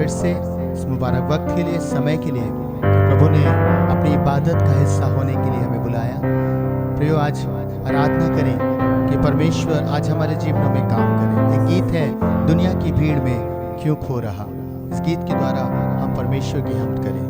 फिर से इस मुबारक वक्त के लिए, समय के लिए प्रभु ने अपनी इबादत का हिस्सा होने के लिए हमें बुलाया। प्रियो, आज आराधना करें कि परमेश्वर आज हमारे जीवनों में काम करे। एक गीत है, दुनिया की भीड़ में क्यों खो रहा। इस गीत के द्वारा हम परमेश्वर की हमद करें।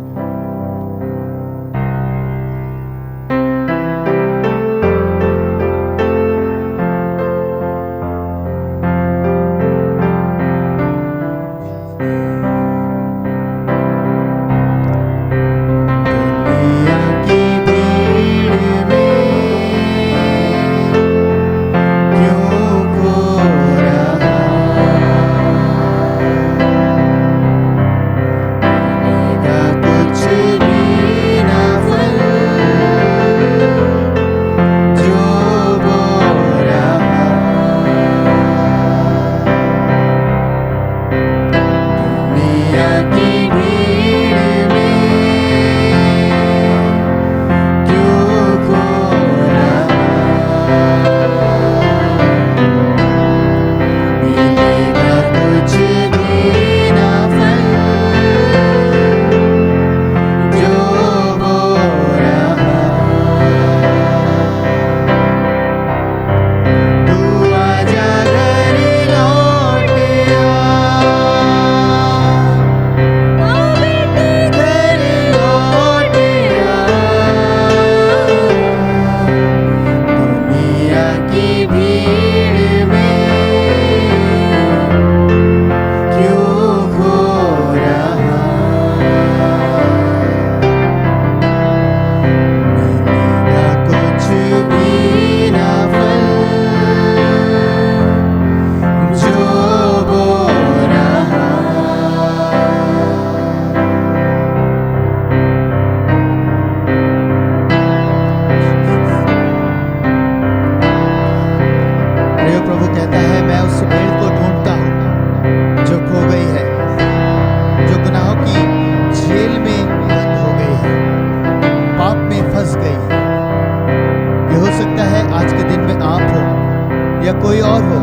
कोई और हो,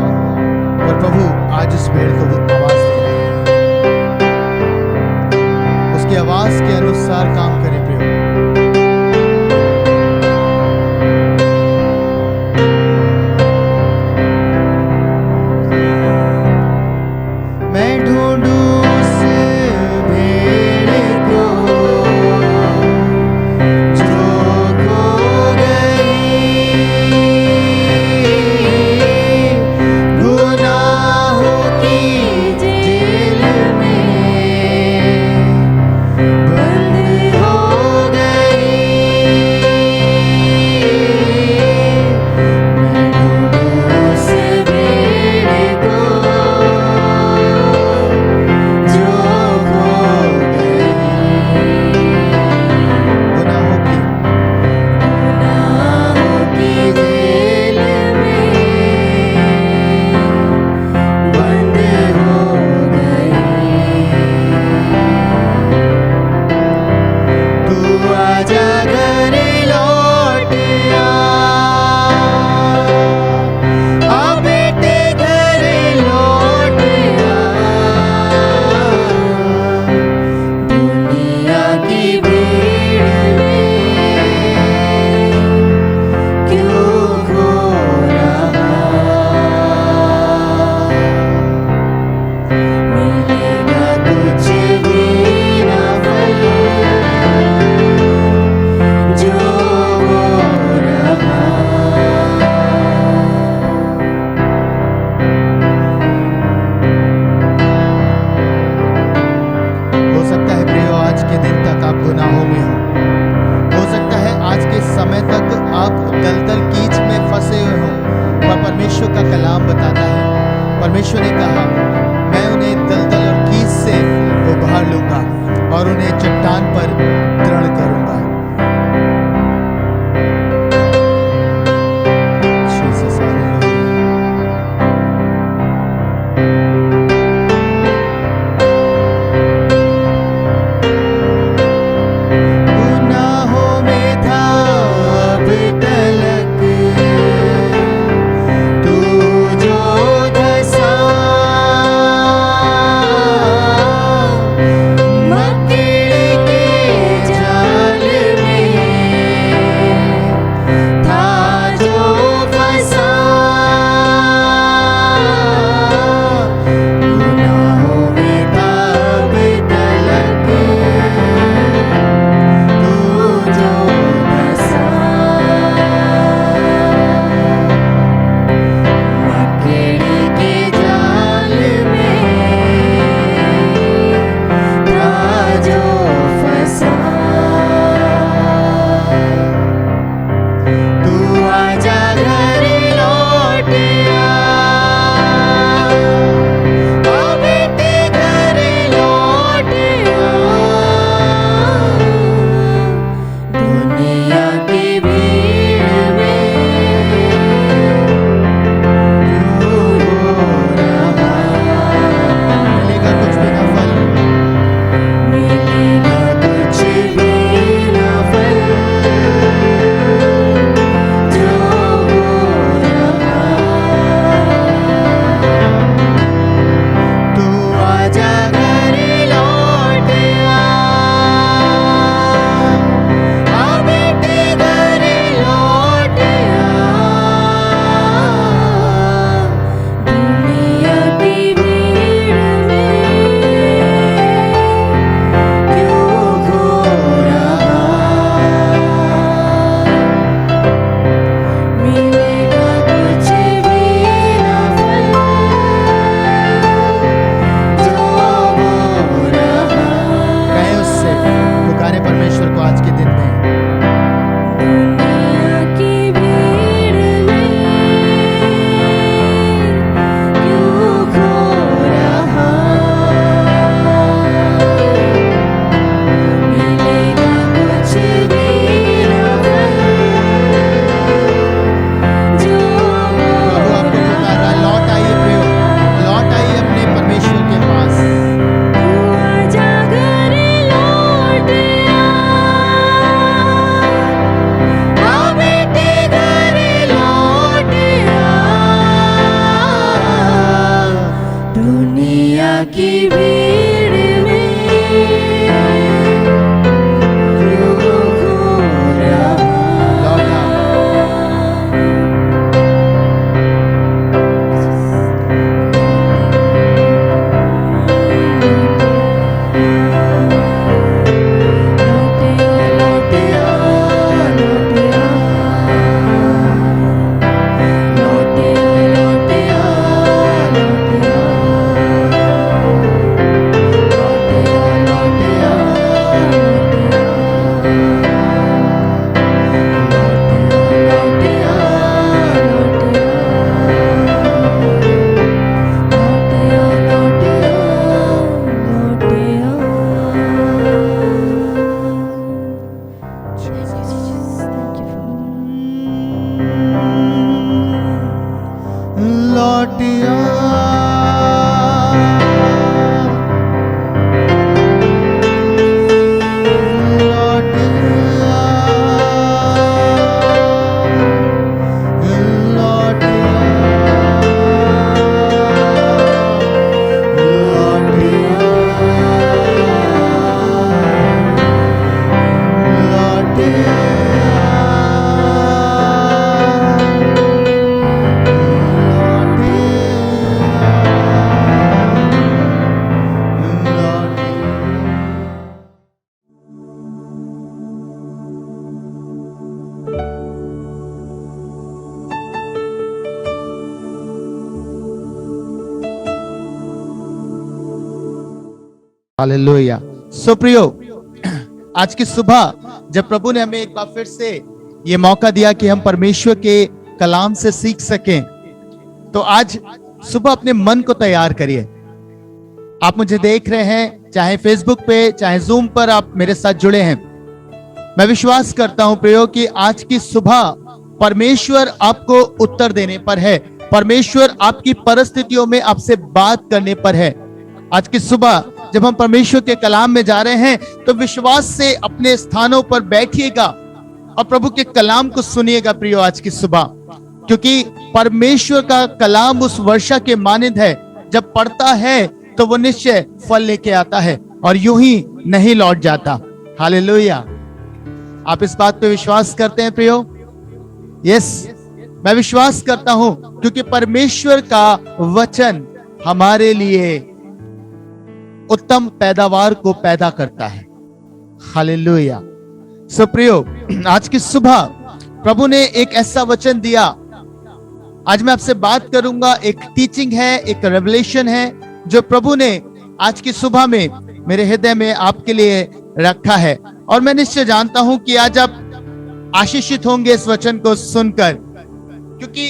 पर प्रभु आज इस भेड़ को आवाज दे रहे हैं। उसकी आवाज के अनुसार काम करे। प्रिय, मैं ढूंढूं उस भेड़ को जो खो गई, गुनाहों की जेल में बंद हो गई। मैं ढूंढूं उस भेड़ को जो खो गई, गुनाहों की जेल में बंद हो गई। तू आजा घर लौट आ बेटे, घर लौट आ। दुनिया की भीड़ में क्यों खो रहा, मिलेगा कुछ भी ना फल जो हो रहा। हो सकता है प्रियो, आज के दिन तक आप गुनाहों में हो सकता है आज के समय तक आप दलदल कीच में फंसे हुए हो, पर परमेश्वर का कलाम बताता है, परमेश्वर ने कहा मैं उन्हें दलदल और कीच से उभार लूंगा और उन्हें चट्टान पर दृढ़ करूंगा। Jesus, hallelujah. गुनाहों में था अब तलक, तू जो धसा हालेलुया। सो प्रियो, आज की सुबह जब प्रभु ने हमें एक बार फिर से ये मौका दिया कि हम परमेश्वर के कलाम से सीख सकें, तो आज सुबह अपने मन को तैयार करिए। आप मुझे देख रहे हैं, चाहे फेसबुक पे चाहे जूम पर आप मेरे साथ जुड़े हैं। मैं विश्वास करता हूं प्रियो कि आज की सुबह परमेश्वर आपको उत्तर देने पर है, परमेश्वर आपकी परिस्थितियों में आपसे बात करने पर है। आज की सुबह जब हम परमेश्वर के कलाम में जा रहे हैं तो विश्वास से अपने स्थानों पर बैठिएगा और प्रभु के कलाम को सुनिएगा प्रियो आज की सुबह, क्योंकि परमेश्वर का कलाम उस वर्षा के मानिंद है, जब पड़ता है तो वो निश्चय फल लेके आता है और यूं ही नहीं लौट जाता। हालेलुया। आप इस बात पे विश्वास करते हैं प्रियो? यस, मैं विश्वास करता हूं, क्योंकि परमेश्वर का वचन हमारे लिए उत्तम पैदावार को पैदा करता है। हालेलुया। सो प्रियो, आज की सुबह प्रभु ने एक ऐसा वचन दिया। आज मैं आपसे बात करूंगा, एक टीचिंग है, एक रेवलेशन है जो प्रभु ने आज की सुबह में मेरे हृदय में आपके लिए रखा है, और मैं निश्चय जानता हूं कि आज आप आशीषित होंगे इस वचन को सुनकर, क्योंकि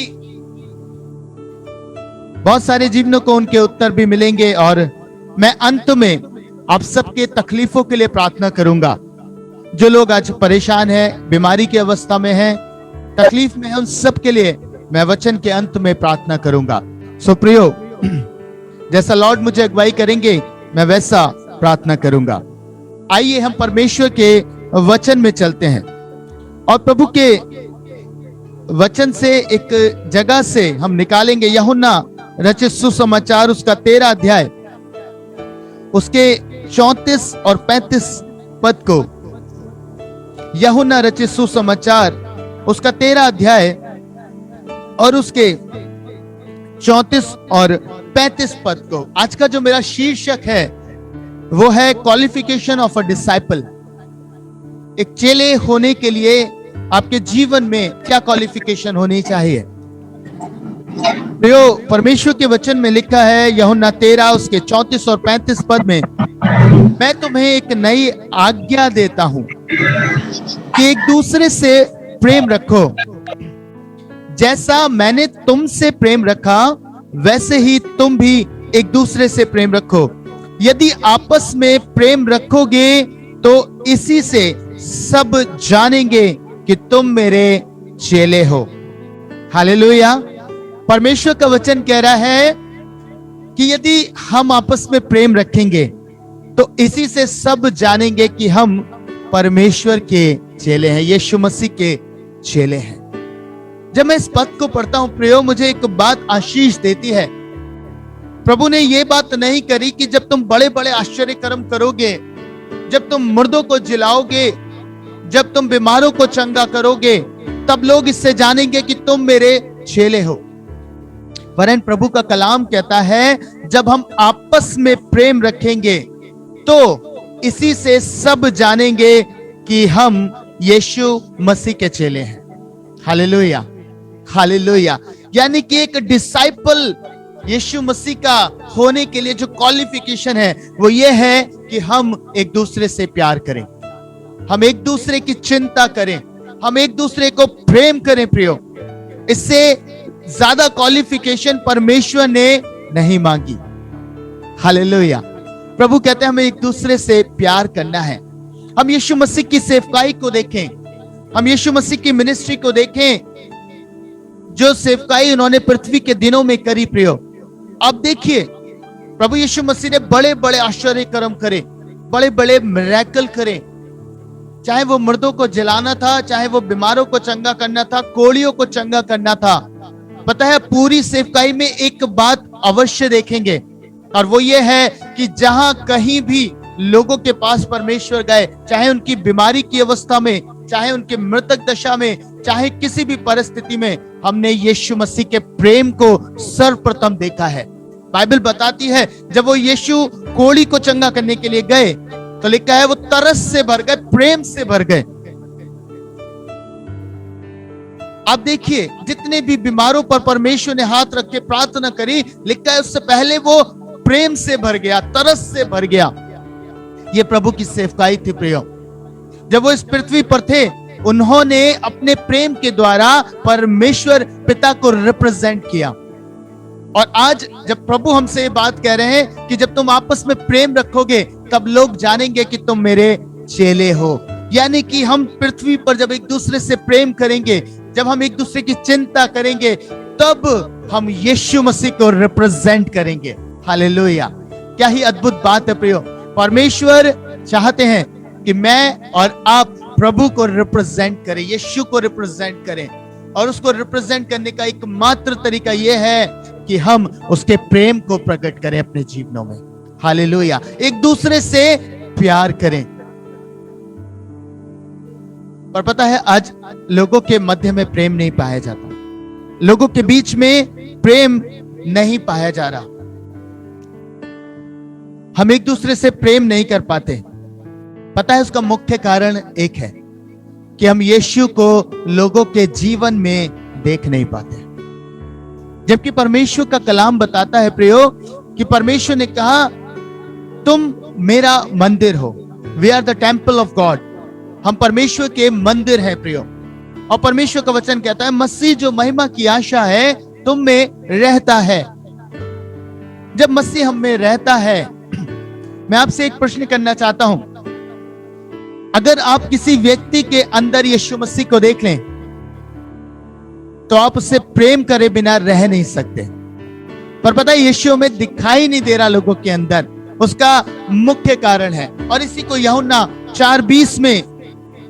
बहुत सारे जीवनों को उनके उत्तर भी मिलेंगे। और मैं अंत में आप सबके तकलीफों के लिए प्रार्थना करूंगा। जो लोग आज परेशान हैं, बीमारी की अवस्था में हैं, तकलीफ में हैं, उन सब के लिए मैं वचन के अंत में प्रार्थना करूंगा। सो प्रियो, जैसा लॉर्ड मुझे अगुवाई करेंगे मैं वैसा प्रार्थना करूंगा। आइए हम परमेश्वर के वचन में चलते हैं और प्रभु के वचन से एक जगह से हम निकालेंगे यूहन्ना रचित सुसमाचार, उसका 13 अध्याय, उसके 34 और 35 पद को। यूहन्ना रचित सुसमाचार उसका 13 अध्याय और उसके 34 और 35 पद को। आज का जो मेरा शीर्षक है वो है क्वालिफिकेशन ऑफ अ डिसाइपल। एक चेले होने के लिए आपके जीवन में क्या क्वालिफिकेशन होनी चाहिए? प्रियो, परमेश्वर के वचन में लिखा है यूहन्ना 13 उसके 34 और 35 पद में, मैं तुम्हें एक नई आज्ञा देता हूं कि एक दूसरे से प्रेम रखो। जैसा मैंने तुमसे प्रेम रखा वैसे ही तुम भी एक दूसरे से प्रेम रखो। यदि आपस में प्रेम रखोगे तो इसी से सब जानेंगे कि तुम मेरे चेले हो। हालेलुया। परमेश्वर का वचन कह रहा है कि यदि हम आपस में प्रेम रखेंगे तो इसी से सब जानेंगे कि हम परमेश्वर के चेले हैं, यीशु मसीह के चेले हैं। जब मैं इस पद को पढ़ता हूं प्रियो, मुझे एक बात आशीष देती है। प्रभु ने यह बात नहीं करी कि जब तुम बड़े बड़े आश्चर्य कर्म करोगे, जब तुम मुर्दों को जिलाओगे, जब तुम बीमारों को चंगा करोगे, तब लोग इससे जानेंगे कि तुम मेरे चेले हो। वरन प्रभु का कलाम कहता है जब हम आपस में प्रेम रखेंगे तो इसी से सब जानेंगे कि हम यीशु मसीह के चेले हैं। Hallelujah, hallelujah. यानी कि एक डिसाइपल यीशु मसीह का होने के लिए जो क्वालिफिकेशन है वो ये है कि हम एक दूसरे से प्यार करें, हम एक दूसरे की चिंता करें, हम एक दूसरे को प्रेम करें प्रियो। इससे ज्यादा क्वालिफिकेशन परमेश्वर ने नहीं मांगी। हालेलुया। प्रभु कहते हैं हमें एक दूसरे से प्यार करना है। हम यीशु मसीह की सेवकाई को देखें, हम यीशु मसीह की मिनिस्ट्री को देखें, जो सेवकाई उन्होंने पृथ्वी के दिनों में करी प्रियो। अब देखिए, प्रभु यीशु मसीह ने बड़े बड़े आश्चर्य कर्म करे, बड़े बड़े मिरेकल करे, चाहे वो मर्दों को जलाना था, चाहे वो बीमारों को चंगा करना था, कोढ़ियों को चंगा करना था। पता है, पूरी सेवकाई में एक बात अवश्य देखेंगे और वो ये है कि जहां कहीं भी लोगों के पास परमेश्वर गए, चाहे उनकी बीमारी की अवस्था में, चाहे उनके मृतक दशा में, चाहे किसी भी परिस्थिति में, हमने यीशु मसीह के प्रेम को सर्वप्रथम देखा है। बाइबल बताती है जब वो यीशु कोढ़ी को चंगा करने के लिए गए तो लिखा है वो तरस से भर गए, प्रेम से भर गए। आप देखिए, जितने भी बीमारों पर परमेश्वर ने हाथ रख के प्रार्थना करी, लिखा है उससे पहले वो प्रेम से भर गया, तरस से भर गया। ये प्रभु की सेवकाई थी प्रियो। जब वो इस पृथ्वी पर थे, उन्होंने अपने प्रेम के द्वारा परमेश्वर पिता को रिप्रेजेंट किया। और आज जब प्रभु हमसे ये बात कह रहे हैं कि जब तुम आपस में प्रेम रखोगे तब लोग जानेंगे कि तुम मेरे चेले हो। यानी कि हम पृथ्वी पर जब एक दूसरे से प्रेम करेंगे, जब हम एक दूसरे की चिंता करेंगे, तब हम यीशु मसीह को रिप्रेजेंट करेंगे। हालेलुया! क्या ही अद्भुत बात है प्रियो। परमेश्वर चाहते हैं कि मैं और आप प्रभु को रिप्रेजेंट करें, यीशु को रिप्रेजेंट करें। और उसको रिप्रेजेंट करने का एकमात्र तरीका यह है कि हम उसके प्रेम को प्रकट करें अपने जीवनों में। हालेलुया! एक दूसरे से प्यार करें। और पता है, आज लोगों के मध्य में प्रेम नहीं पाया जाता, लोगों के बीच में प्रेम नहीं पाया जा रहा। हम एक दूसरे से प्रेम नहीं कर पाते। पता है, उसका मुख्य कारण एक है कि हम यीशु को लोगों के जीवन में देख नहीं पाते। जबकि परमेश्वर का कलाम बताता है प्रियो कि परमेश्वर ने कहा तुम मेरा मंदिर हो। We are the temple of God. हम परमेश्वर के मंदिर हैं प्रियो। और परमेश्वर का वचन कहता है मसीह जो महिमा की आशा है तुम में रहता है। जब मसीह हम में रहता है, मैं आपसे एक प्रश्न करना चाहता हूं। अगर आप किसी व्यक्ति के अंदर यीशु मसीह को देख लें तो आप उससे प्रेम करे बिना रह नहीं सकते। पर पता है, यीशु में दिखाई नहीं दे रहा लोगों के अंदर। उसका मुख्य कारण है, और इसी को यूहन्ना 4:20 में,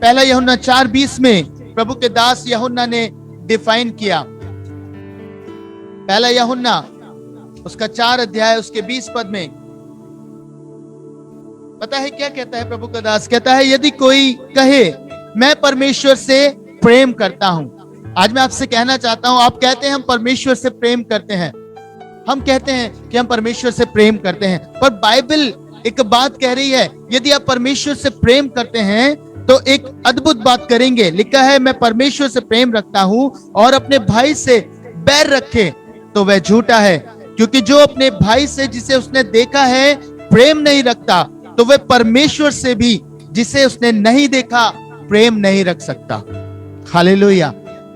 पहला यूहन्ना 4:20 में प्रभु के दास यूहन्ना ने डिफाइन किया। पहला यूहन्ना उसका 4 अध्याय उसके 20 पद में पता है क्या कहता है प्रभु का दास? कहता है यदि कोई कहे मैं परमेश्वर से प्रेम करता हूं। आज मैं आपसे कहना चाहता हूं, आप कहते हैं हम परमेश्वर से प्रेम करते हैं, हम कहते हैं कि हम परमेश्वर से प्रेम करते हैं, पर बाइबल एक बात कह रही है, यदि आप परमेश्वर से प्रेम करते हैं तो एक अद्भुत बात करेंगे। लिखा है मैं परमेश्वर से प्रेम रखता हूं और अपने भाई से बैर रखे तो वह झूठा है, क्योंकि जो अपने भाई से जिसे उसने देखा है प्रेम नहीं रखता तो वह परमेश्वर से भी जिसे उसने नहीं देखा प्रेम नहीं रख सकता। हालेलुया!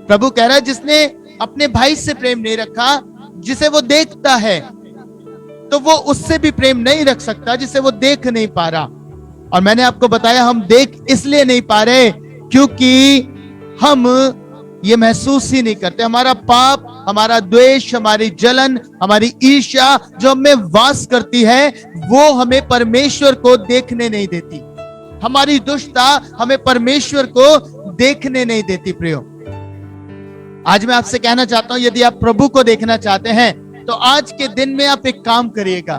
प्रभु कह रहा है जिसने अपने भाई से प्रेम नहीं रखा, जिसे वो देखता है, तो वो उससे भी प्रेम नहीं रख सकता जिसे वो देख नहीं पा रहा। और मैंने आपको बताया हम देख इसलिए नहीं पा रहे क्योंकि हम ये महसूस ही नहीं करते। हमारा पाप, हमारा द्वेष, हमारी जलन, हमारी ईर्ष्या जो हमें वास करती है वो हमें परमेश्वर को देखने नहीं देती। हमारी दुष्टता हमें परमेश्वर को देखने नहीं देती। प्रियो, आज मैं आपसे कहना चाहता हूं, यदि आप प्रभु को देखना चाहते हैं तो आज के दिन में आप एक काम करिएगा।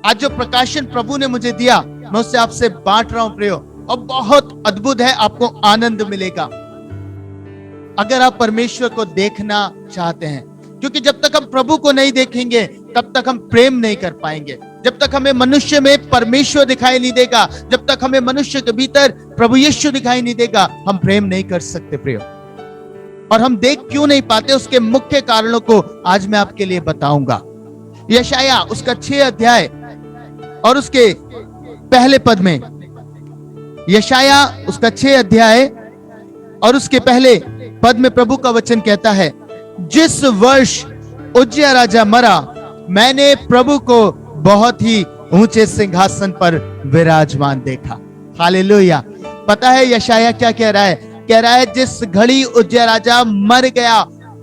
आज जो प्रकाशन प्रभु ने मुझे दिया मैं उससे आपसे बांट रहा हूं प्रियो, और बहुत अद्भुत है, आपको आनंद मिलेगा अगर आप परमेश्वर को देखना चाहते हैं। क्योंकि जब तक हम प्रभु को नहीं देखेंगे तब तक हम प्रेम नहीं कर पाएंगे। जब तक हमें मनुष्य में परमेश्वर दिखाई नहीं देगा, जब तक हमें मनुष्य के भीतर प्रभु यीशु दिखाई नहीं देगा, हम प्रेम नहीं कर सकते प्रियो। और हम देख क्यों नहीं पाते, उसके मुख्य कारणों को आज मैं आपके लिए बताऊंगा। यशाया उसका 6 अध्याय और उसके पहले पद में, यशाया उसका 6 अध्याय और उसके पहले पद में प्रभु का वचन कहता है जिस वर्ष उज्जिया राजा मरा मैंने प्रभु को बहुत ही ऊंचे सिंहासन पर विराजमान देखा। हालेलुया! पता है यशाया क्या कह रहा है? कह रहा है जिस घड़ी उज्जिया राजा मर गया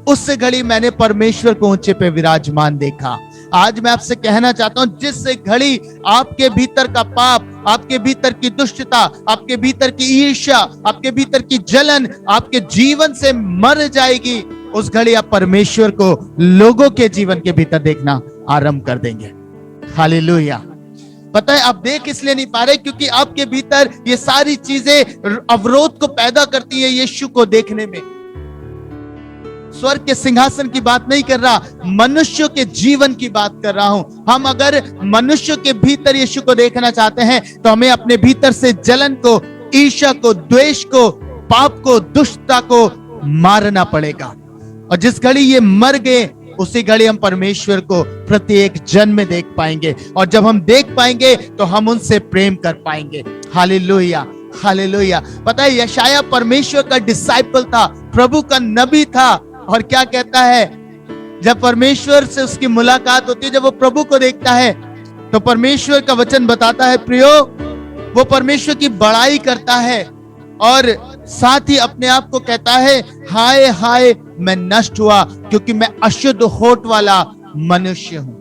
उस घड़ी मैंने परमेश्वर को ऊंचे पे विराजमान देखा। आज मैं आपसे कहना चाहता हूं, जिस घड़ी आपके भीतर का पाप, आपके भीतर की दुष्टता, आपके भीतर की ईर्ष्या, आपके भीतर की जलन आपके जीवन से मर जाएगी, उस घड़ी आप परमेश्वर को लोगों के जीवन के भीतर देखना आरंभ कर देंगे। हालेलुया! पता है आप देख इसलिए नहीं पा रहे क्योंकि आपके भीतर ये सारी चीजें अवरोध को पैदा करती है यीशु को देखने में। स्वर्ग के सिंहासन की बात नहीं कर रहा, मनुष्य के जीवन की बात कर रहा हूं। हम अगर मनुष्य के भीतर यीशु को देखना चाहते हैं तो हमें अपने भीतर से जलन को, ईर्ष्या को, द्वेष को, पाप को, दुष्टता को मारना पड़ेगा। और जिस घड़ी ये मर गए उसी घड़ी हम परमेश्वर को प्रत्येक जन में देख पाएंगे, और जब हम देख पाएंगे तो हम उनसे प्रेम कर पाएंगे। Hallelujah, hallelujah. पता है, यशाया परमेश्वर का डिसाइपल था, प्रभु का नबी था, और क्या कहता है, जब परमेश्वर से उसकी मुलाकात होती है, जब वो प्रभु को देखता है, तो परमेश्वर का वचन बताता है प्रियो, वो परमेश्वर की बड़ाई करता है और साथ ही अपने आप को कहता है, हाय हाय मैं नष्ट हुआ, क्योंकि मैं अशुद्ध होठ वाला मनुष्य हूं।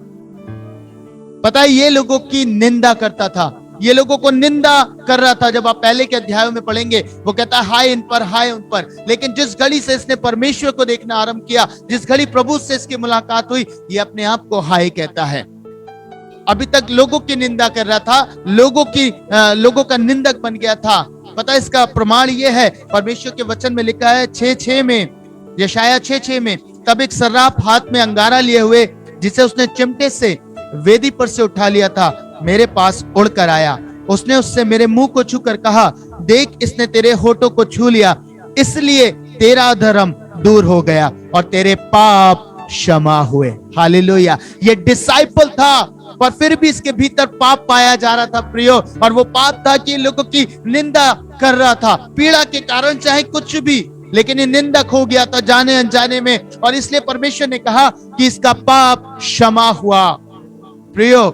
पता है, ये लोगों की निंदा करता था, ये लोगों को निंदा कर रहा था। जब आप पहले के अध्यायों में पढ़ेंगे, वो कहता है हाय इन पर, हाय उन पर। लेकिन जिस घड़ी से इसने परमेश्वर को देखना आरंभ किया, जिस घड़ी प्रभु से इसकी मुलाकात हुई, ये अपने आप को हाय कहता है। अभी तक लोगों की निंदा कर रहा था, लोगों का निंदक बन गया था। पता है, इसका प्रमाण ये है, परमेश्वर के वचन में लिखा है 6:6 में, यशाया 6:6 में, तब एक सर्राफ हाथ में अंगारा लिए हुए, जिसे उसने चिमटे से वेदी पर से उठा लिया था, मेरे पास उड़कर आया। उसने उससे मेरे मुंह को छूकर कहा, देख इसने तेरे होठों को छू लिया, इसलिए तेरा धर्म दूर हो गया और तेरे पाप क्षमा हुए। हालेलुया। ये डिसाइपल था, पर फिर भी इसके भीतर पाप पाया जा रहा था प्रियो, और वो पाप था कि लोगों की निंदा कर रहा था, पीड़ा के कारण चाहे कुछ भी, लेकिन ये निंदक हो गया था जाने अनजाने में, और इसलिए परमेश्वर ने कहा कि इसका पाप क्षमा हुआ। प्रियो,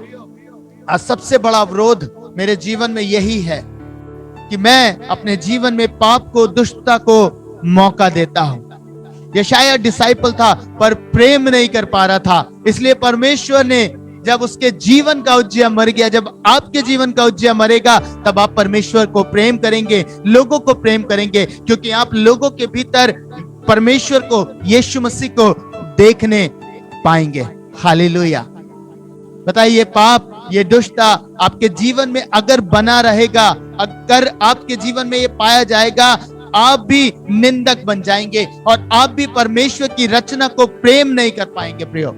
आज सबसे बड़ा अवरोध मेरे जीवन में यही है कि मैं अपने जीवन में पाप को, दुष्टता को मौका देता हूं। यशाया डिसाइपल था, पर प्रेम नहीं कर पा रहा था, इसलिए परमेश्वर ने, जब उसके जीवन का उज्जया मर गया, जब आपके जीवन का उज्जया मरेगा, तब आप परमेश्वर को प्रेम करेंगे, लोगों को प्रेम करेंगे, क्योंकि आप लोगों के भीतर परमेश्वर को, यीशु मसीह को देखने पाएंगे। हालेलुया। बताइए, ये पाप, ये दुष्टता आपके जीवन में अगर बना रहेगा, अगर आपके जीवन में ये पाया जाएगा, आप भी निंदक बन जाएंगे और आप भी परमेश्वर की रचना को प्रेम नहीं कर पाएंगे। प्रियो,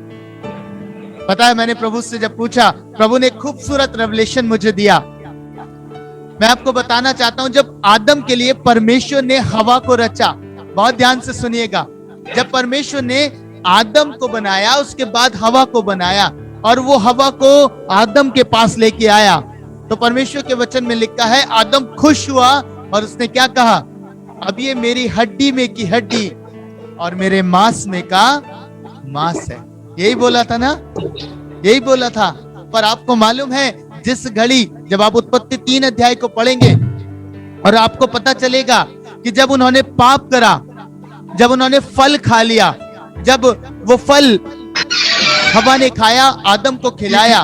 पता है, मैंने प्रभु से जब पूछा, प्रभु ने खूबसूरत रेवलेशन मुझे दिया। मैं आपको बताना चाहता हूं, जब आदम के लिए परमेश्वर ने हवा को रचा, बहुत ध्यान से सुनिएगा, जब परमेश्वर ने आदम को बनाया, उसके बाद हवा को बनाया और वो हवा को आदम के पास लेके आया, तो परमेश्वर के वचन में लिखा है, आदम खुश हुआ और उसने क्या कहा, अब ये मेरी हड्डी में की हड्डी और मेरे मांस में का मांस है। यही बोला था ना, यही बोला था। पर आपको मालूम है, जिस घड़ी, जब आप उत्पत्ति 3 अध्याय को पढ़ेंगे और आपको पता चलेगा कि जब उन्होंने पाप करा, जब उन्होंने फल खा लिया, जब वो फल हवा ने खाया, आदम को खिलाया,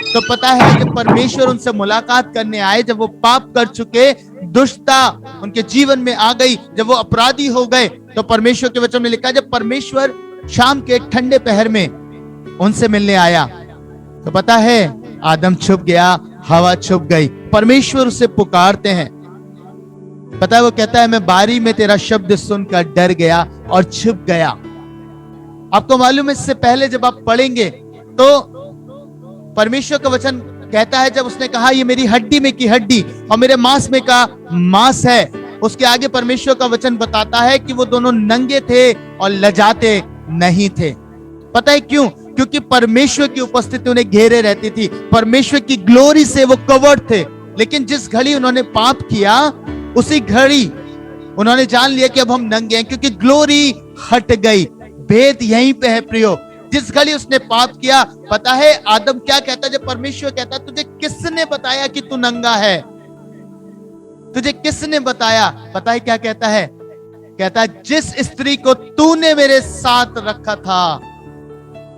तो पता है, जब परमेश्वर उनसे मुलाकात करने आए, जब वो पाप कर चुके, दुष्टता उनके जीवन में आ गई, जब वो अपराधी हो गए, तो परमेश्वर के वचन में लिखा है, जब परमेश्वर शाम के एक ठंडे पहर में उनसे मिलने आया, तो पता है, आदम छुप गया, हवा छुप गई। परमेश्वर उसे पुकारते हैं, पता है, वो कहता है, मैं बारी में तेरा शब्द सुनकर डर गया और छुप गया। आपको मालूम है, इससे पहले जब आप पढ़ेंगे तो परमेश्वर का वचन कहता है, जब उसने कहा ये मेरी हड्डी में की हड्डी और मेरे मांस में का मांस है, उसके आगे परमेश्वर का वचन बताता है कि वो दोनों नंगे थे और लजाते नहीं थे। पता है क्यों? क्योंकि परमेश्वर की उपस्थिति उन्हें घेरे रहती थी, परमेश्वर की ग्लोरी से वो कवर्ड थे। लेकिन जिस घड़ी उन्होंने पाप किया, उसी घड़ी उन्होंने जान लिया कि अब हम नंगे हैं, क्योंकि ग्लोरी हट गई। भेद यहीं पे है प्रियो, जिस घड़ी उसने पाप किया, पता है आदम क्या कहता है, जब परमेश्वर कहता, तुझे किसने बताया कि तू नंगा है, तुझे किसने बताया? पता है क्या कहता है? कहता है, जिस स्त्री को तूने मेरे साथ रखा था,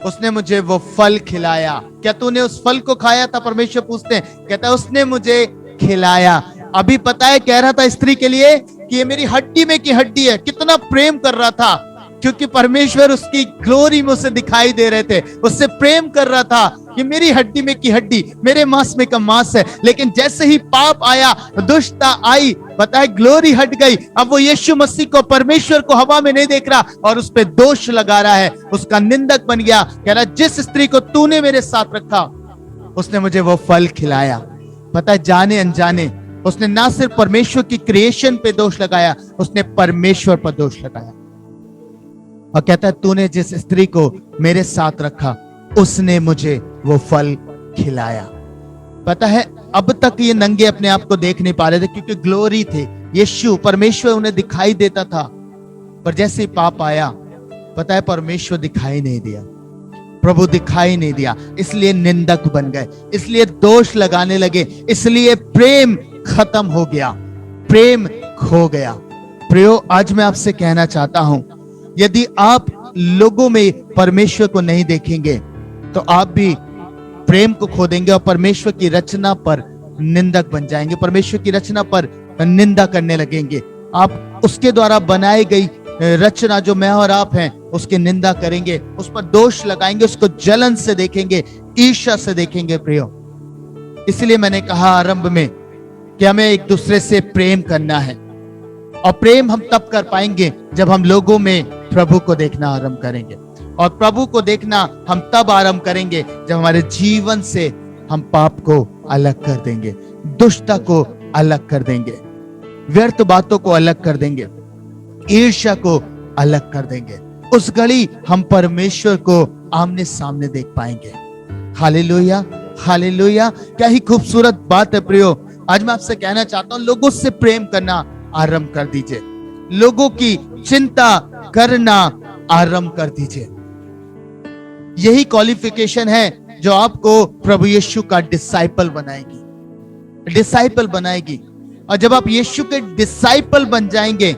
उसने मुझे वो फल खिलाया। क्या तूने उस फल को खाया था? परमेश्वर पूछते हैं। कहता है, उसने मुझे खिलाया। अभी पता है, कह रहा था स्त्री के लिए कि ये मेरी हड्डी में की हड्डी है। कितना प्रेम कर रहा था, क्योंकि परमेश्वर उसकी ग्लोरी में उसे दिखाई दे रहे थे, उससे प्रेम कर रहा था कि मेरी हड्डी में की हड्डी, मेरे मांस में का मांस है। लेकिन जैसे ही पाप आया, दुष्टता आई, पता है ग्लोरी हट गई। अब वो यीशु मसीह को, परमेश्वर को हवा में नहीं देख रहा और उस पर दोष लगा रहा है, उसका निंदक बन गया। कह रहा, जिस स्त्री को तूने मेरे साथ रखा, उसने मुझे वो फल खिलाया। पता है, जाने अनजाने उसने ना सिर्फ परमेश्वर की क्रिएशन पे दोष लगाया, उसने परमेश्वर पर दोष लगाया। और कहता है तूने जिस स्त्री को मेरे साथ रखा उसने मुझे वो फल खिलाया। पता है अब तक ये नंगे अपने आप को देख नहीं पा रहे थे क्योंकि ग्लोरी थे, यीशु परमेश्वर उन्हें दिखाई देता था। पर जैसे ही पाप आया, पता है परमेश्वर दिखाई नहीं दिया, प्रभु दिखाई नहीं दिया, इसलिए निंदक बन गए, इसलिए दोष लगाने लगे, इसलिए प्रेम खत्म हो गया, प्रेम खो गया। प्रियो आज मैं आपसे कहना चाहता हूं, यदि आप लोगों में परमेश्वर को नहीं देखेंगे तो आप भी प्रेम को खो देंगे और परमेश्वर की रचना पर निंदक बन जाएंगे, परमेश्वर की रचना पर निंदा करने लगेंगे। आप उसके द्वारा बनाई गई रचना जो मैं और आप हैं उसकी निंदा करेंगे, उस पर दोष लगाएंगे, उसको जलन से देखेंगे, ईर्ष्या से देखेंगे। प्रियो इसलिए मैंने कहा आरंभ में कि हमें एक दूसरे से प्रेम करना है, और प्रेम हम तब कर पाएंगे जब हम लोगों में प्रभु को देखना आरंभ करेंगे, और प्रभु को देखना हम तब आरंभ करेंगे जब हमारे जीवन से हम पाप को अलग कर देंगे, दुष्टता को अलग कर देंगे, व्यर्थ बातों को अलग कर देंगे, ईर्ष्या को अलग कर देंगे। उस घड़ी हम परमेश्वर को आमने सामने देख पाएंगे। Hallelujah, hallelujah. क्या ही खूबसूरत बात है प्रियो। आज मैं आपसे कहना चाहता हूं, लोगों से प्रेम करना आरंभ कर दीजिए, लोगों की चिंता करना आरंभ कर दीजिए। यही क्वालिफिकेशन है जो आपको प्रभु यीशु का डिसाइपल बनाएगी, डिसाइपल बनाएगी। और जब आप यीशु के डिसाइपल बन जाएंगे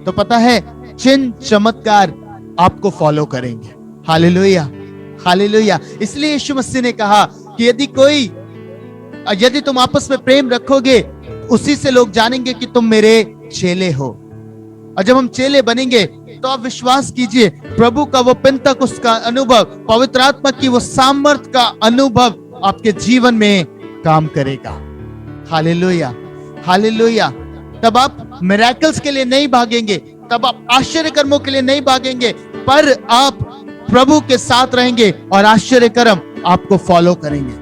तो पता है चिन्ह चमत्कार आपको फॉलो करेंगे। Hallelujah, hallelujah. इसलिए यीशु मसीह ने कहा कि यदि तुम आपस में प्रेम रखोगे उसी से लोग जानेंगे कि तुम मेरे चेले हो। और जब हम चेले बनेंगे तो आप विश्वास कीजिए प्रभु का वो पेंतकुस्त का अनुभव, पवित्र आत्मा की वो सामर्थ का अनुभव आपके जीवन में काम करेगा। Hallelujah, hallelujah. तब आप मिरेकल्स के लिए नहीं भागेंगे, तब आप आश्चर्य कर्मों के लिए नहीं भागेंगे, पर आप प्रभु के साथ रहेंगे और आश्चर्य कर्म आपको फॉलो करेंगे।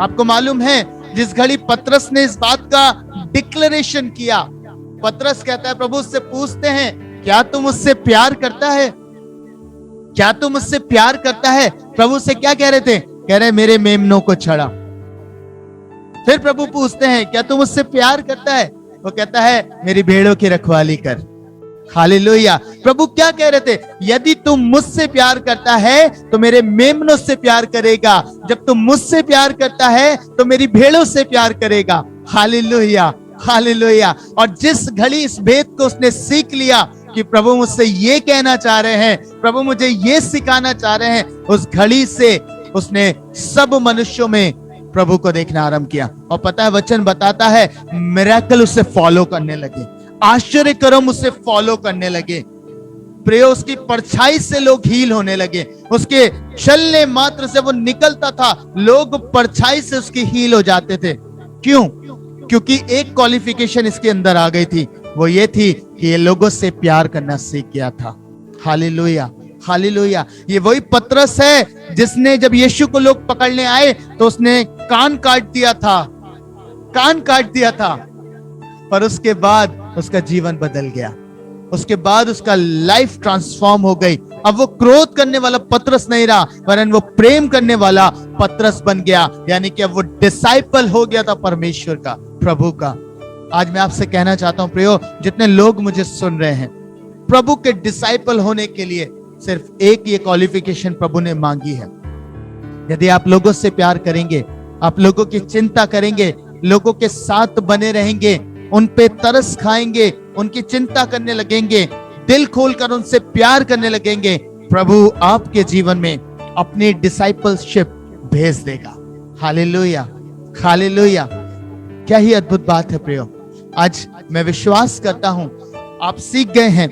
आपको मालूम है जिस घड़ी पतरस ने इस बात का डिक्लेरेशन किया, पतरस कहता है, प्रभु से पूछते हैं क्या तू मुझसे प्यार करता है, क्या तू मुझसे प्यार करता है? प्रभु से क्या कह रहे थे? कह रहे मेरे मेमनों को छड़ा। फिर प्रभु पूछते हैं क्या तू मुझसे प्यार करता है? वो कहता है मेरी भेड़ों की रखवाली कर। हालेलुया। प्रभु क्या कह रहे थे? यदि तुम मुझसे प्यार करता है तो मेरे मेमनों से प्यार करेगा, जब तुम मुझसे प्यार करता है तो मेरी भेड़ों से प्यार करेगा। Hallelujah, hallelujah. और जिस घड़ी इस भेद को उसने सीख लिया कि प्रभु मुझसे ये कहना चाह रहे हैं, प्रभु मुझे ये सिखाना चाह रहे हैं, उस घड़ी से उसने सब मनुष्यों में प्रभु को देखना आरंभ किया। और पता है वचन बताता है मिरेकल उसे फॉलो करने लगे, आश्चर्य कर्म उसे फॉलो करने लगे। प्रियो उसकी परछाई से लोग हील होने लगे, उसके चलने मात्र से वो निकलता था, लोग परछाई से उसकी हील हो जाते थे। क्यों? क्योंकि एक क्वालिफिकेशन इसके अंदर आ गई थी, वो ये थी कि ये लोगों से प्यार करना सीख गया था। Hallelujah, hallelujah. ये वही पतरस है जिसने जब यीशु को लोग पकड़ने आए तो उसने कान काट दिया था, कान काट दिया था, पर उसके बाद उसका जीवन बदल गया, उसके बाद उसका लाइफ ट्रांसफॉर्म हो गई। अब वो क्रोध करने वाला पतरस नहीं रहा, वरन वो प्रेम करने वाला पतरस बन गया, यानी कि अब वो डिसाइपल हो गया था परमेश्वर का, प्रभु का। आज मैं आपसे कहना चाहता हूं प्रियो, जितने लोग मुझे सुन रहे हैं, प्रभु के डिसाइपल होने के लिए सिर्फ एक ये क्वालिफिकेशन प्रभु ने मांगी है। यदि आप लोगों से प्यार करेंगे, आप लोगों की चिंता करेंगे, लोगों के साथ बने रहेंगे, उन पे तरस खाएंगे, उनकी चिंता करने लगेंगे, दिल खोलकर उनसे प्यार करने लगेंगे, प्रभु आपके जीवन में अपनी डिसाइपलशिप भेज देगा। Hallelujah, hallelujah. क्या ही अद्भुत बात है प्रियो। आज मैं विश्वास करता हूं आप सीख गए हैं,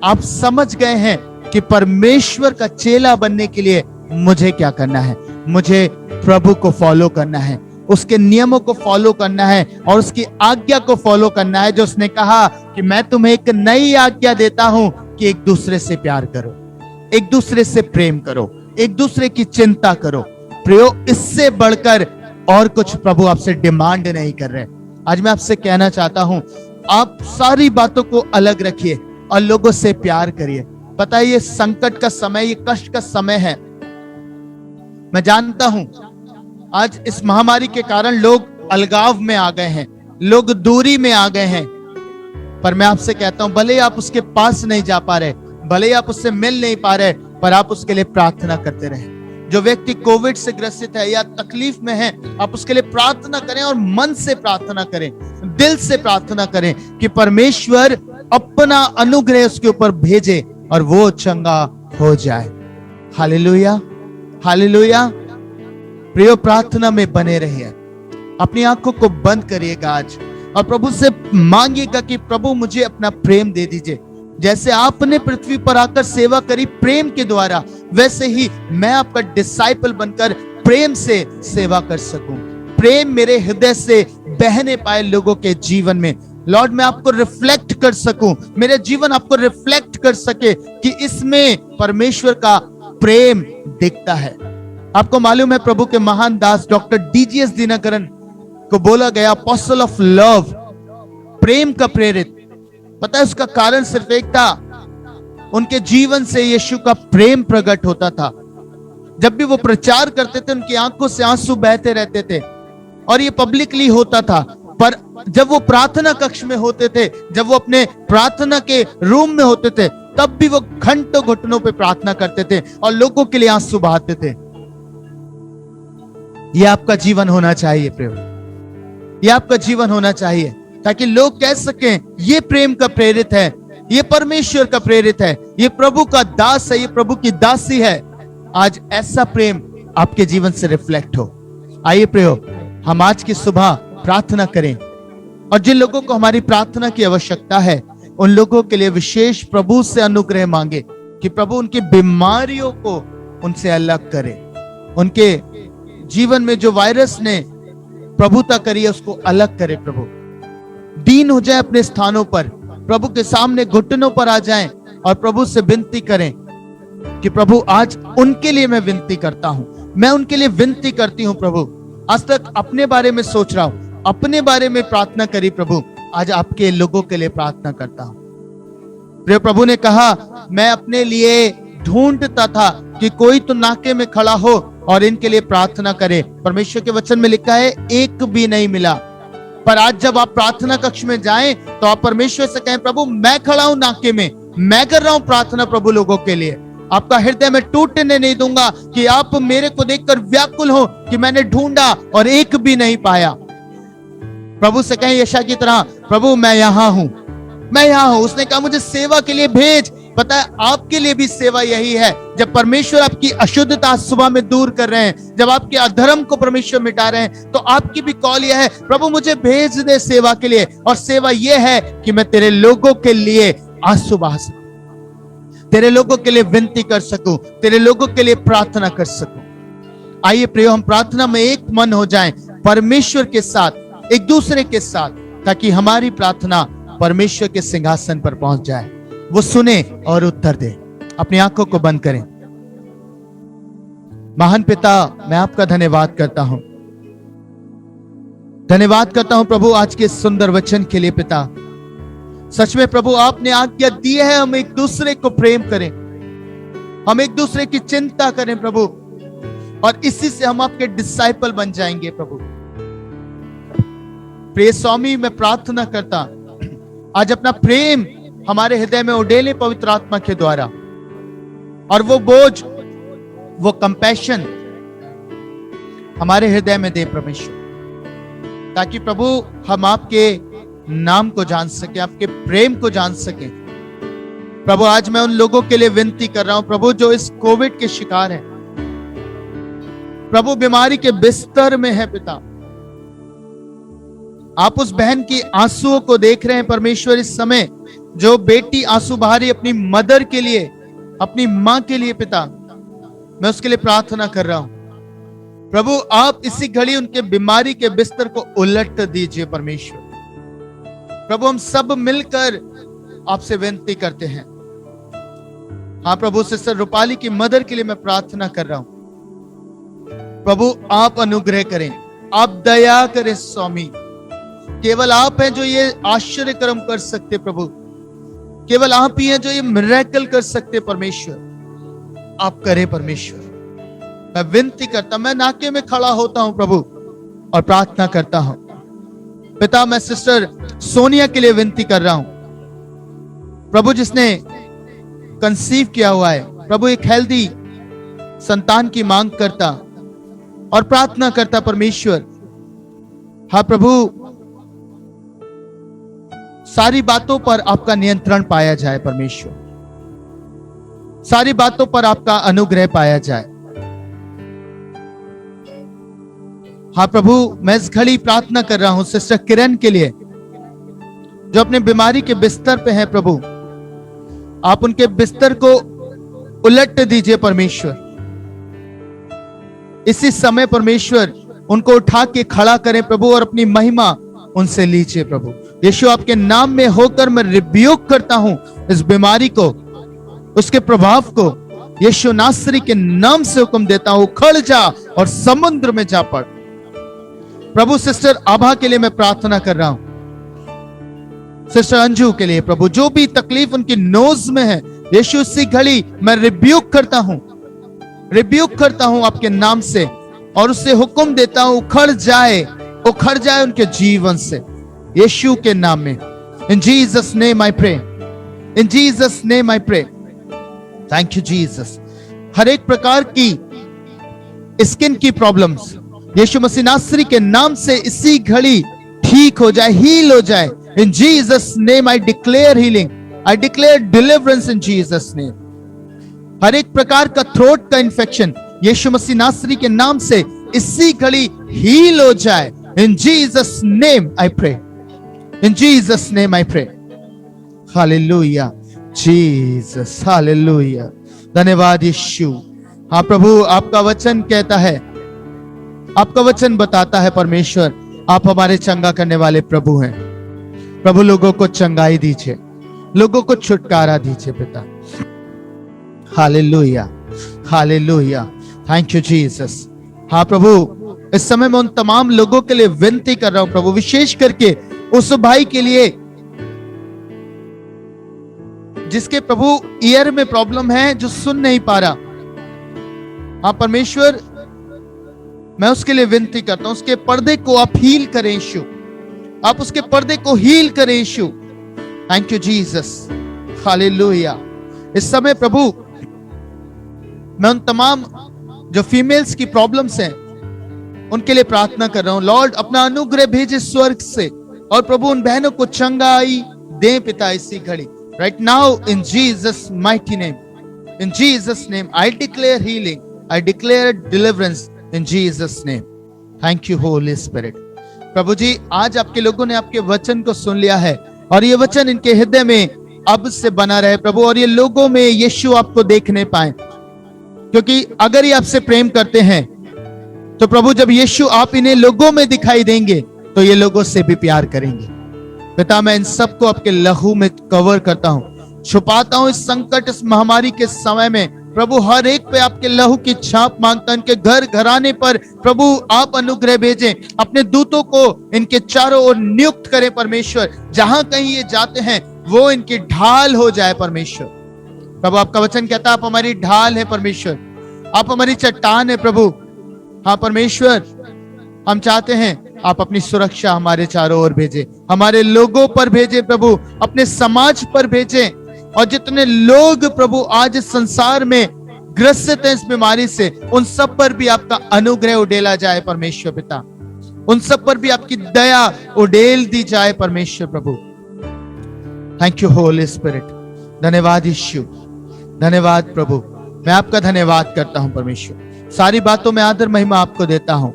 आप समझ गए हैं कि परमेश्वर का चेला बनने के लिए मुझे क्या करना है। मुझे प्रभु को फॉलो करना है, उसके नियमों को फॉलो करना है और उसकी आज्ञा को फॉलो करना है, जो उसने कहा कि मैं तुम्हें एक नई आज्ञा देता हूं कि एक दूसरे से प्यार करो, एक दूसरे से प्रेम करो, एक दूसरे की चिंता करो। प्रियो इससे बढ़कर और कुछ प्रभु आपसे डिमांड नहीं कर रहे। आज मैं आपसे कहना चाहता हूं आप सारी बातों को अलग रखिए और लोगों से प्यार करिए। पता है, ये संकट का समय, ये कष्ट का समय है। मैं जानता हूं आज इस महामारी के कारण लोग अलगाव में आ गए हैं, लोग दूरी में आ गए हैं। पर मैं आपसे कहता हूं, भले आप उसके पास नहीं जा पा रहे, भले आप उससे मिल नहीं पा रहे, पर आप उसके लिए प्रार्थना करते रहे। जो व्यक्ति कोविड से ग्रसित है या तकलीफ में है, आप उसके लिए प्रार्थना करें और मन से प्रार्थना करें, दिल से प्रार्थना करें कि परमेश्वर अपना अनुग्रह उसके ऊपर भेजे और वो चंगा हो जाए। Hallelujah, hallelujah. प्रियो, प्रार्थना में बने रहिए, अपनी आंखों को बंद करिएगा आज और प्रभु से मांगिएगा कि प्रभु मुझे अपना प्रेम दे दीजिए। जैसे आपने पृथ्वी पर आकर सेवा करी प्रेम के द्वारा, वैसे ही मैं आपका डिसाइपल बनकर प्रेम से सेवा कर सकूं, प्रेम मेरे हृदय से बहने पाए लोगों के जीवन में। लॉर्ड, मैं आपको रिफ्लेक्ट कर सकूं, मेरे जीवन आपको रिफ्लेक्ट कर सके कि इसमें परमेश्वर का प्रेम दिखता है। आपको मालूम है, प्रभु के महान दास डॉक्टर डीजीएस दिनकरन को बोला गया अपोस्टल ऑफ लव, प्रेम का प्रेरित। पता है, उसका कारण सिर्फ एक था, उनके जीवन से यीशु का प्रेम प्रकट होता था। जब भी वो प्रचार करते थे, उनकी आंखों से आंसू बहते रहते थे और ये पब्लिकली होता था। पर जब वो प्रार्थना कक्ष में होते थे, जब वो अपने प्रार्थना के रूम में होते थे, तब भी वो घंटों घुटनों पे प्रार्थना करते थे और लोगों के लिए आंसू बहाते थे। ये आपका जीवन होना चाहिए प्रेम, ये आपका जीवन होना चाहिए, ताकि लोग कह सकें ये प्रेम का प्रेरित है, ये परमेश्वर का प्रेरित है, ये प्रभु का दास है, ये प्रभु की दासी है। आज ऐसा प्रेम आपके जीवन से रिफ्लेक्ट हो। आइए प्रियो, हम आज की सुबह प्रार्थना करें और जिन लोगों को हमारी प्रार्थना की आवश्यकता है, उन लोगों के लिए विशेष प्रभु से अनुग्रह मांगे कि प्रभु उनकी बीमारियों को उनसे अलग करे, उनके जीवन में जो वायरस ने प्रभुता करी है उसको अलग करे। प्रभु दीन हो जाए अपने स्थानों पर, प्रभु के सामने घुटनों पर आ जाएं और प्रभु से विनती करें कि प्रभु आज उनके लिए मैं विनती करता हूं, मैं उनके लिए विनती करती हूं। प्रभु आज तक अपने बारे में सोच रहा हूं, अपने बारे में प्रार्थना करी, प्रभु आज आपके लोगों के लिए प्रार्थना करता हूं। प्रिय प्रभु ने कहा, मैं अपने लिए ढूंढता था कि कोई तो नाके में खड़ा हो और इनके लिए प्रार्थना करे। परमेश्वर के वचन में लिखा है, एक भी नहीं मिला। पर आज जब आप प्रार्थना कक्ष में जाएं तो आप परमेश्वर से कहें, प्रभु मैं खड़ा हूं नाके में, मैं कर रहा हूं प्रार्थना प्रभु लोगों के लिए। आपका हृदय में टूटने नहीं दूंगा कि आप मेरे को देखकर व्याकुल हो कि मैंने ढूंढा और एक भी नहीं पाया। प्रभु से कहें यशा की तरह, प्रभु मैं यहां हूं, मैं यहां हूं। उसने कहा मुझे सेवा के लिए भेज। पता है, आपके लिए भी सेवा यही है। जब परमेश्वर आपकी अशुद्धता सुबह में दूर कर रहे हैं, जब आपके अधर्म को परमेश्वर मिटा रहे हैं, तो आपकी भी कॉल यह है, प्रभु मुझे भेज दे सेवा के लिए। और सेवा यह है कि मैं तेरे लोगों के लिए आंसू बहा सकूं, तेरे लोगों के लिए विनती कर सकूं, तेरे लोगों के लिए प्रार्थना कर सकूं। आइए प्रियो, हम प्रार्थना में एक मन हो जाएं परमेश्वर के साथ, एक दूसरे के साथ, ताकि हमारी प्रार्थना परमेश्वर के सिंहासन पर पहुंच जाए, वो सुने और उत्तर दे। अपनी आंखों को बंद करें। महान पिता, मैं आपका धन्यवाद करता हूं, धन्यवाद करता हूं प्रभु आज के सुंदर वचन के लिए। पिता सच में प्रभु आपने आज्ञा दी है हम एक दूसरे को प्रेम करें, हम एक दूसरे की चिंता करें प्रभु, और इसी से हम आपके डिसाइपल बन जाएंगे। प्रभु प्रिय स्वामी, मैं प्रार्थना करता आज अपना प्रेम हमारे हृदय में उड़ेले पवित्र आत्मा के द्वारा, और वो बोझ, वो कंपैशन हमारे हृदय में दे परमेश्वर, ताकि प्रभु हम आपके नाम को जान सके, आपके प्रेम को जान सके। प्रभु आज मैं उन लोगों के लिए विनती कर रहा हूं प्रभु जो इस कोविड के शिकार हैं, प्रभु बीमारी के बिस्तर में है। पिता आप उस बहन की आंसुओं को देख रहे हैं परमेश्वर, इस समय जो बेटी आंसू बहा रही अपनी मदर के लिए, अपनी मां के लिए। पिता मैं उसके लिए प्रार्थना कर रहा हूं प्रभु, आप इसी घड़ी उनके बीमारी के बिस्तर को उलट दीजिए परमेश्वर। प्रभु हम सब मिलकर आपसे विनती करते हैं। हाँ प्रभु, सिस्टर रूपाली की मदर के लिए मैं प्रार्थना कर रहा हूं। प्रभु आप अनुग्रह करें, आप दया करें स्वामी, केवल आप हैं जो ये आश्चर्य कर्म कर सकते प्रभु, केवल आप ही हैं जो ये मिरेकल कर सकते परमेश्वर, आप करें परमेश्वर। मैं विनती करता, मैं नाके में खड़ा होता हूं प्रभु और प्रार्थना करता हूं। पिता, मैं सिस्टर सोनिया के लिए विनती कर रहा हूं प्रभु, जिसने कंसीव किया हुआ है प्रभु, एक हेल्दी संतान की मांग करता और प्रार्थना करता परमेश्वर। हाँ प्रभु, सारी बातों पर आपका नियंत्रण पाया जाए परमेश्वर, सारी बातों पर आपका अनुग्रह पाया जाए। हाँ प्रभु, मैं इस घड़ी प्रार्थना कर रहा हूं सिस्टर किरण के लिए, जो अपने बीमारी के बिस्तर पे है प्रभु। आप उनके बिस्तर को उलट दीजिए परमेश्वर। इसी समय परमेश्वर उनको उठा के खड़ा करें प्रभु, और अपनी महिमा उनसे लीजिए प्रभु। यीशु, आपके नाम में होकर मैं रिब्यूक करता हूं इस बीमारी को, उसके प्रभाव को। यीशु नासरी के नाम से हुक्म देता हूं, उखड़ जा और समुद्र में जा पड़। प्रभु, सिस्टर आभा के लिए मैं प्रार्थना कर रहा हूं, सिस्टर अंजू के लिए प्रभु, जो भी तकलीफ उनकी नोज में है यीशु, इसी घड़ी मैं रिब्यूक करता हूं आपके नाम से, और उससे हुक्म देता हूं उखड़ जाए उनके जीवन से, यीशु के नाम में। In Jesus name I pray, in Jesus name I pray. Thank you Jesus. हर एक प्रकार की स्किन की प्रॉब्लम्स यीशु मसीह नासरी के नाम से इसी घड़ी ठीक हो जाए, हील हो जाए। In Jesus name I declare healing, I declare deliverance in Jesus name. हर एक प्रकार का थ्रोट का इन्फेक्शन यीशु मसीह नासरी के नाम से इसी घड़ी हील हो जाए। In Jesus name I pray, in Jesus name I pray. Hallelujah Jesus, hallelujah. धन्यवाद यीशु। हाँ प्रभु, आपका वचन कहता है, आपका वचन बताता है परमेश्वर, आप हमारे चंगा करने वाले प्रभु हैं। प्रभु, लोगों को चंगाई दीजिए, लोगों को छुटकारा दीजिए पिता। Hallelujah, hallelujah. Thank you Jesus. हाँ प्रभु, इस समय मैं उन तमाम लोगों के लिए विनती कर रहा हूं प्रभु, विशेष करके उस भाई के लिए जिसके प्रभु ईयर में प्रॉब्लम है, जो सुन नहीं पा रहा। हाँ परमेश्वर, मैं उसके लिए विनती करता हूं, उसके पर्दे को आप हील करें यीशु, आप उसके पर्दे को हील करें यीशु। Thank you Jesus, hallelujah. इस समय प्रभु, मैं उन तमाम जो फीमेल्स की प्रॉब्लम्स हैं उनके लिए प्रार्थना कर रहा हूं। लॉर्ड, अपना अनुग्रह भेजे स्वर्ग से, और प्रभु उन बहनों को चंगाई दे पिता इसी घड़ी। Right now in Jesus mighty name, in Jesus name I declare healing, I declare deliverance in Jesus name. Thank you holy spirit. प्रभु जी, आज आपके लोगों ने आपके वचन को सुन लिया है, और ये वचन इनके हृदय में अब से बना रहे प्रभु, और ये लोगों में यीशु आपको देखने पाए। क्योंकि अगर ये आपसे प्रेम करते हैं तो प्रभु, जब यीशु आप इन्हें लोगों में दिखाई देंगे तो ये लोगों से भी प्यार करेंगे। पिता, मैं इन सबको आपके लहू में कवर करता हूं, छुपाता हूं इस संकट, इस महामारी के समय में। प्रभु, हर एक पे आपके लहू की छाप मांगता, इनके घर घराने पर प्रभु आप अनुग्रह भेजें, अपने दूतों को इनके चारों ओर नियुक्त करें परमेश्वर। जहां कहीं ये जाते हैं वो इनकी ढाल हो जाए परमेश्वर। प्रभु, आपका वचन कहता है आप हमारी ढाल है परमेश्वर, आप हमारी चट्टान है प्रभु। हाँ परमेश्वर, हम चाहते हैं आप अपनी सुरक्षा हमारे चारों ओर भेजें, हमारे लोगों पर भेजें प्रभु, अपने समाज पर भेजें। और जितने लोग प्रभु आज इस संसार में ग्रसित हैं इस बीमारी से, उन सब पर भी आपका अनुग्रह उडेला जाए परमेश्वर पिता, उन सब पर भी आपकी दया उडेल दी जाए परमेश्वर प्रभु। Thank you holy spirit. धन्यवाद यीशु, धन्यवाद प्रभु। मैं आपका धन्यवाद करता हूं परमेश्वर, सारी बातों में आदर महिमा आपको देता हूं।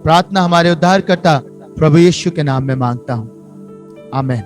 प्रार्थना हमारे उद्धारकर्ता प्रभु यीशु के नाम में मांगता हूं, आमीन।